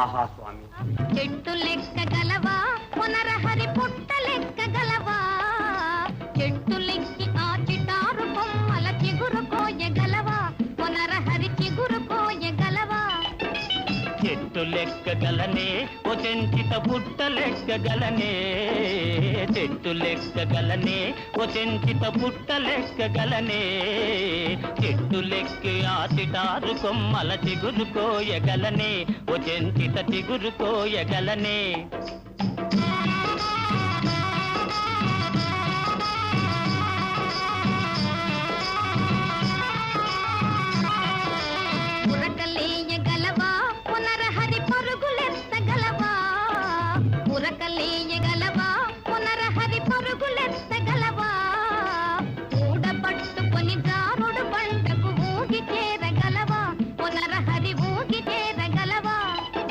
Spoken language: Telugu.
ఆహా స్వామి, చెట్టు లెక్కగలవా పునరహరి పుట్ట లెక్కగలవా? చెట్టు లెక్కి ఆ చిటారు కొమ్మల చిగురు కోయగలవా? పునరహరి చిగురు కోయగలవా? చెట్టు లెక్కగలనే ఓ చెంచిత పుట్ట లెక్కగలనే, చెట్టు లెక్కగలనే ఓ చెంచిత పుట్ట లెక్కగలనే, చెట్టు లెక్కి ఆ చిటారు కొమ్మల చిగురు కోయగలనే, ఓ చెంచిత చిగురు కోయగలనే.